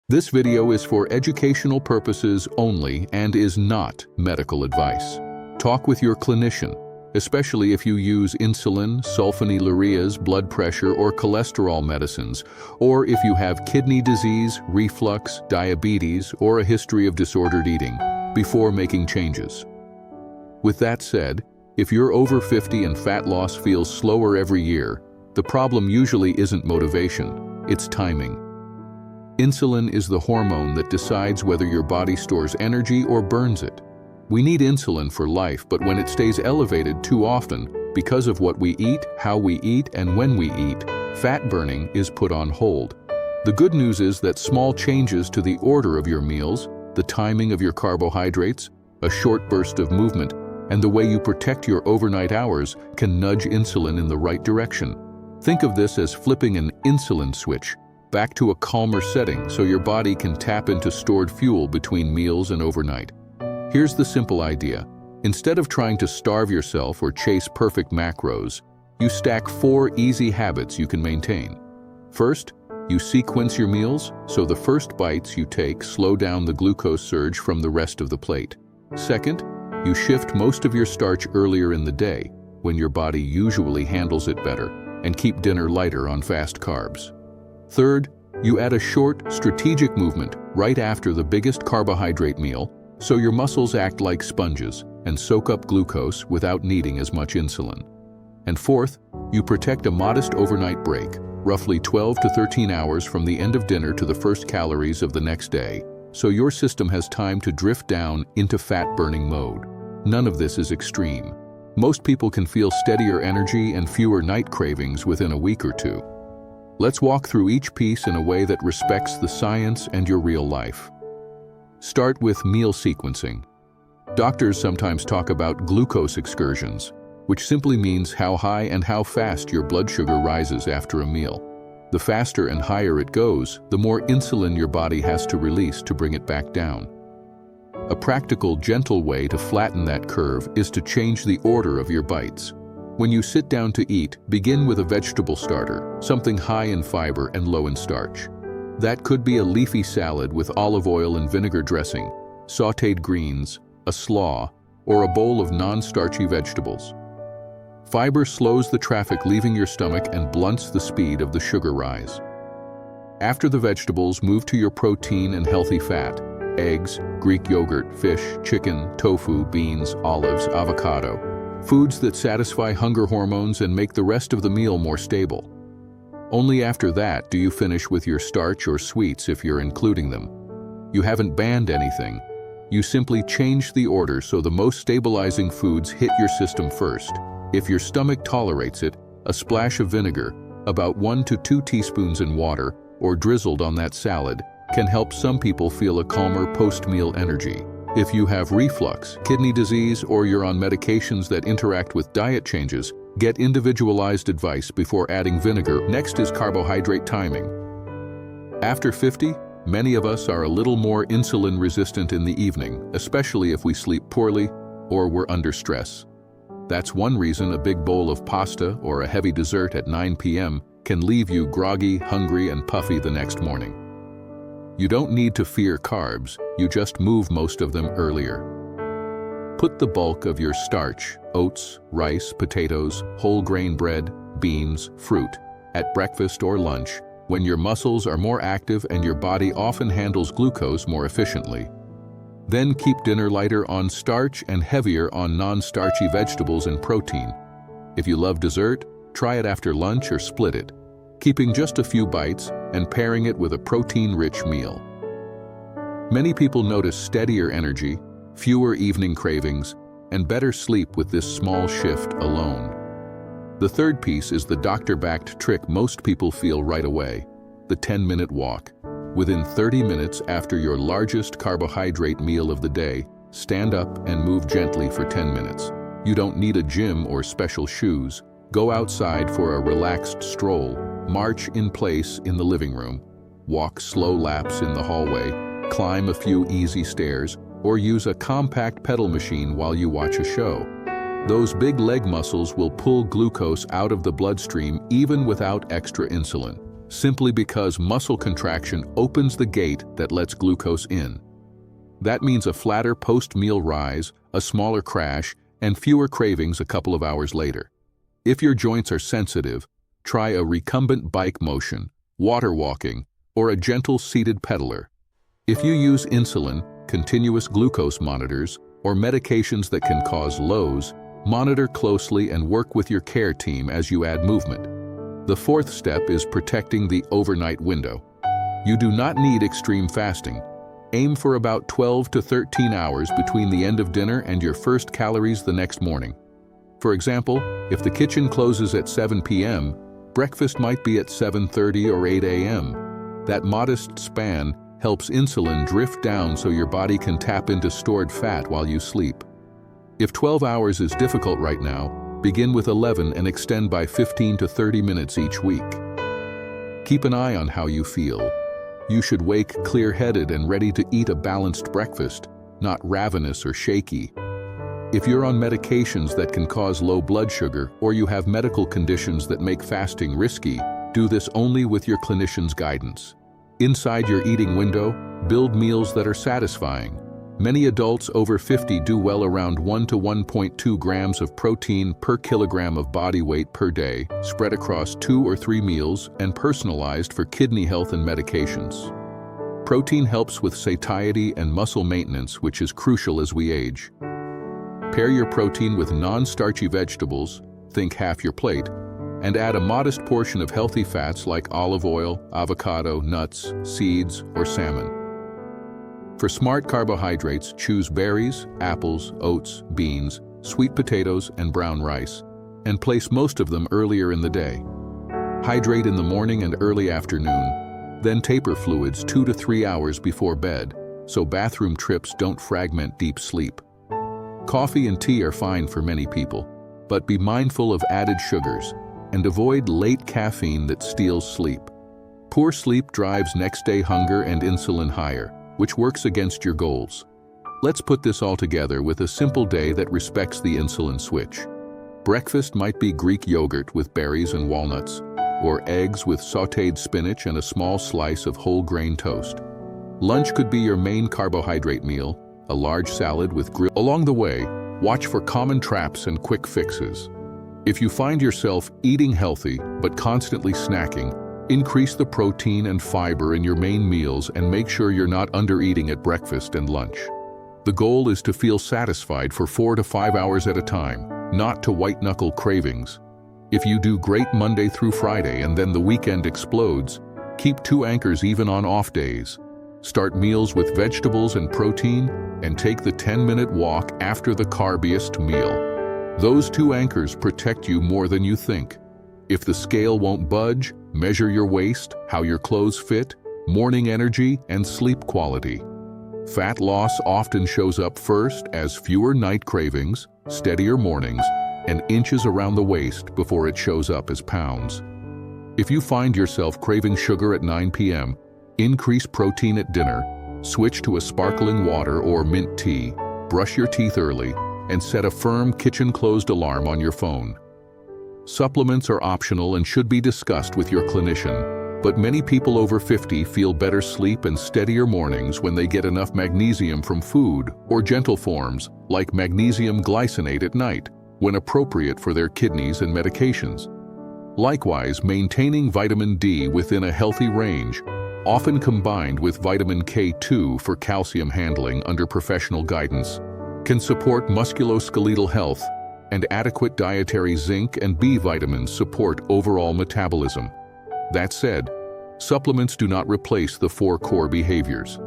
This video is for educational purposes only and is not medical advice. Talk with your clinician, especially if you use insulin, sulfonylureas, blood pressure, or cholesterol medicines, or if you have kidney disease, reflux, diabetes, or a history of disordered eating, before making changes. With that said, if you're over 50 and fat loss feels slower every year, the problem usually isn't motivation, it's timing. Insulin is the hormone that decides whether your body stores energy or burns it. We need insulin for life, but when it stays elevated too often, because of what we eat, how we eat, and when we eat, fat burning is put on hold. The good news is that small changes to the order of your meals, the timing of your carbohydrates, a short burst of movement, and the way you protect your overnight hours can nudge insulin in the right direction. Think of this as flipping an insulin switch back to a calmer setting so your body can tap into stored fuel between meals and overnight. Here's the simple idea. Instead of trying to starve yourself or chase perfect macros, you stack 4 easy habits you can maintain. First, you sequence your meals, so the first bites you take slow down the glucose surge from the rest of the plate. Second, you shift most of your starch earlier in the day, when your body usually handles it better, and keep dinner lighter on fast carbs. Third, you add a short, strategic movement right after the biggest carbohydrate meal, so your muscles act like sponges and soak up glucose without needing as much insulin. And fourth, you protect a modest overnight break, roughly 12 to 13 hours from the end of dinner to the first calories of the next day, so your system has time to drift down into fat-burning mode. None of this is extreme. Most people can feel steadier energy and fewer night cravings within a week or two. Let's walk through each piece in a way that respects the science and your real life. Start with meal sequencing. Doctors sometimes talk about glucose excursions, which simply means how high and how fast your blood sugar rises after a meal. The faster and higher it goes, the more insulin your body has to release to bring it back down. A practical, gentle way to flatten that curve is to change the order of your bites. When you sit down to eat, begin with a vegetable starter, something high in fiber and low in starch. That could be a leafy salad with olive oil and vinegar dressing, sautéed greens, a slaw, or a bowl of non-starchy vegetables. Fiber slows the traffic leaving your stomach and blunts the speed of the sugar rise. After the vegetables, move to your protein and healthy fat: eggs, Greek yogurt, fish, chicken, tofu, beans, olives, avocado. Foods that satisfy hunger hormones and make the rest of the meal more stable. Only after that do you finish with your starch or sweets if you're including them. You haven't banned anything. You simply change the order so the most stabilizing foods hit your system first. If your stomach tolerates it, a splash of vinegar, about 1 to 2 teaspoons in water, or drizzled on that salad, can help some people feel a calmer post-meal energy. If you have reflux, kidney disease, or you're on medications that interact with diet changes, get individualized advice before adding vinegar. Next is carbohydrate timing. After 50, many of us are a little more insulin resistant in the evening, especially if we sleep poorly or we're under stress. That's one reason a big bowl of pasta or a heavy dessert at 9 p.m. can leave you groggy, hungry, and puffy the next morning. You don't need to fear carbs, you just move most of them earlier. Put the bulk of your starch, oats, rice, potatoes, whole grain bread, beans, fruit, at breakfast or lunch, when your muscles are more active and your body often handles glucose more efficiently. Then keep dinner lighter on starch and heavier on non-starchy vegetables and protein. If you love dessert, try it after lunch or split it, keeping just a few bites and pairing it with a protein-rich meal. Many people notice steadier energy, fewer evening cravings, and better sleep with this small shift alone. The third piece is the doctor-backed trick most people feel right away: the 10-minute walk. Within 30 minutes after your largest carbohydrate meal of the day, stand up and move gently for 10 minutes. You don't need a gym or special shoes. Go outside for a relaxed stroll, march in place in the living room, walk slow laps in the hallway, climb a few easy stairs, or use a compact pedal machine while you watch a show. Those big leg muscles will pull glucose out of the bloodstream even without extra insulin. simply because muscle contraction opens the gate that lets glucose in. That means a flatter post-meal rise, a smaller crash, and fewer cravings a couple of hours later. If your joints are sensitive, try a recumbent bike motion, water walking, or a gentle seated pedaler. If you use insulin, continuous glucose monitors, or medications that can cause lows, monitor closely and work with your care team as you add movement. The fourth step is protecting the overnight window. You do not need extreme fasting. Aim for about 12 to 13 hours between the end of dinner and your first calories the next morning. For example, if the kitchen closes at 7 p.m., breakfast might be at 7:30 or 8 a.m. That modest span helps insulin drift down so your body can tap into stored fat while you sleep. If 12 hours is difficult right now, begin with 11 and extend by 15 to 30 minutes each week. Keep an eye on how you feel. You should wake clear-headed and ready to eat a balanced breakfast, not ravenous or shaky. If you're on medications that can cause low blood sugar or you have medical conditions that make fasting risky, do this only with your clinician's guidance. Inside your eating window, build meals that are satisfying. Many adults over 50 do well around 1 to 1.2 grams of protein per kilogram of body weight per day, spread across 2 or 3 meals and personalized for kidney health and medications. Protein helps with satiety and muscle maintenance, which is crucial as we age. Pair your protein with non-starchy vegetables, think half your plate, and add a modest portion of healthy fats like olive oil, avocado, nuts, seeds, or salmon. For smart carbohydrates, choose berries, apples, oats, beans, sweet potatoes, and brown rice, and place most of them earlier in the day. Hydrate in the morning and early afternoon, then taper fluids 2 to 3 hours before bed, so bathroom trips don't fragment deep sleep. Coffee and tea are fine for many people, but be mindful of added sugars and avoid late caffeine that steals sleep. Poor sleep drives next-day hunger and insulin higher, which works against your goals. Let's put this all together with a simple day that respects the insulin switch. Breakfast might be Greek yogurt with berries and walnuts, or eggs with sautéed spinach and a small slice of whole grain toast. Lunch could be your main carbohydrate meal, a large salad with grill. Along the way, watch for common traps and quick fixes. If you find yourself eating healthy but constantly snacking, increase the protein and fiber in your main meals and make sure you're not undereating at breakfast and lunch. The goal is to feel satisfied for 4 to 5 hours at a time, not to white-knuckle cravings. If you do great Monday through Friday and then the weekend explodes, keep 2 anchors even on off days. Start meals with vegetables and protein, and take the 10-minute walk after the carbiest meal. Those 2 anchors protect you more than you think. If the scale won't budge, measure your waist, how your clothes fit, morning energy, and sleep quality. Fat loss often shows up first as fewer night cravings, steadier mornings, and inches around the waist before it shows up as pounds. If you find yourself craving sugar at 9 p.m., increase protein at dinner, switch to a sparkling water or mint tea, brush your teeth early, and set a firm kitchen-closed alarm on your phone. Supplements are optional and should be discussed with your clinician, but many people over 50 feel better sleep and steadier mornings when they get enough magnesium from food or gentle forms like magnesium glycinate at night, when appropriate for their kidneys and medications. Likewise, maintaining vitamin D within a healthy range, often combined with vitamin K2 for calcium handling under professional guidance, can support musculoskeletal health, and adequate dietary zinc and B vitamins support overall metabolism. That said, supplements do not replace the 4 core behaviors.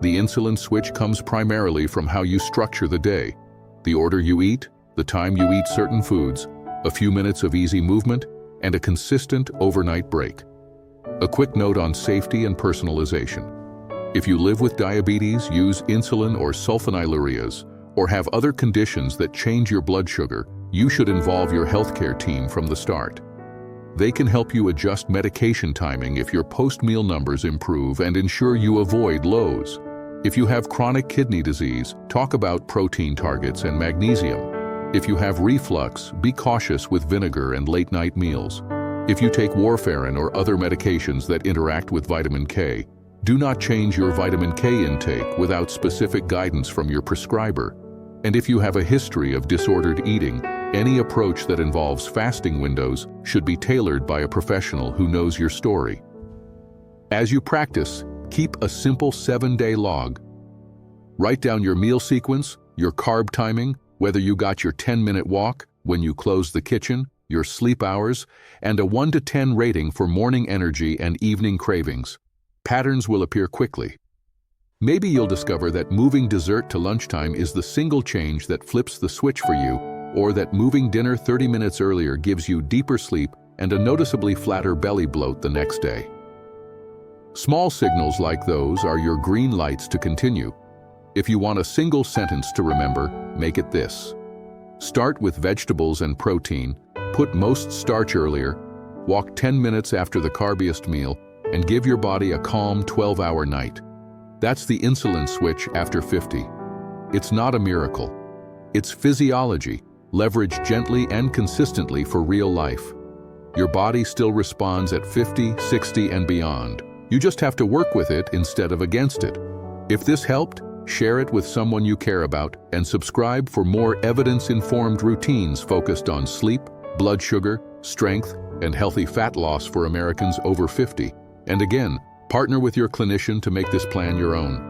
The insulin switch comes primarily from how you structure the day, the order you eat, the time you eat certain foods, a few minutes of easy movement, and a consistent overnight break. A quick note on safety and personalization. If you live with diabetes, use insulin or sulfonylureas, or have other conditions that change your blood sugar, you should involve your healthcare team from the start. They can help you adjust medication timing if your post-meal numbers improve and ensure you avoid lows. If you have chronic kidney disease, talk about protein targets and magnesium. If you have reflux, be cautious with vinegar and late-night meals. If you take warfarin or other medications that interact with vitamin K, do not change your vitamin K intake without specific guidance from your prescriber. And if you have a history of disordered eating, any approach that involves fasting windows should be tailored by a professional who knows your story. As you practice, keep a simple 7-day log. Write down your meal sequence, your carb timing, whether you got your 10-minute walk, when you close the kitchen, your sleep hours, and a 1 to 10 rating for morning energy and evening cravings. Patterns will appear quickly. Maybe you'll discover that moving dessert to lunchtime is the single change that flips the switch for you, or that moving dinner 30 minutes earlier gives you deeper sleep and a noticeably flatter belly bloat the next day. Small signals like those are your green lights to continue. If you want a single sentence to remember, make it this. Start with vegetables and protein, put most starch earlier, walk 10 minutes after the carbiest meal, and give your body a calm 12-hour night. That's the insulin switch after 50. It's not a miracle. It's physiology, leveraged gently and consistently for real life. Your body still responds at 50, 60, and beyond. You just have to work with it instead of against it. If this helped, share it with someone you care about, and subscribe for more evidence-informed routines focused on sleep, blood sugar, strength, and healthy fat loss for Americans over 50. And again, partner with your clinician to make this plan your own.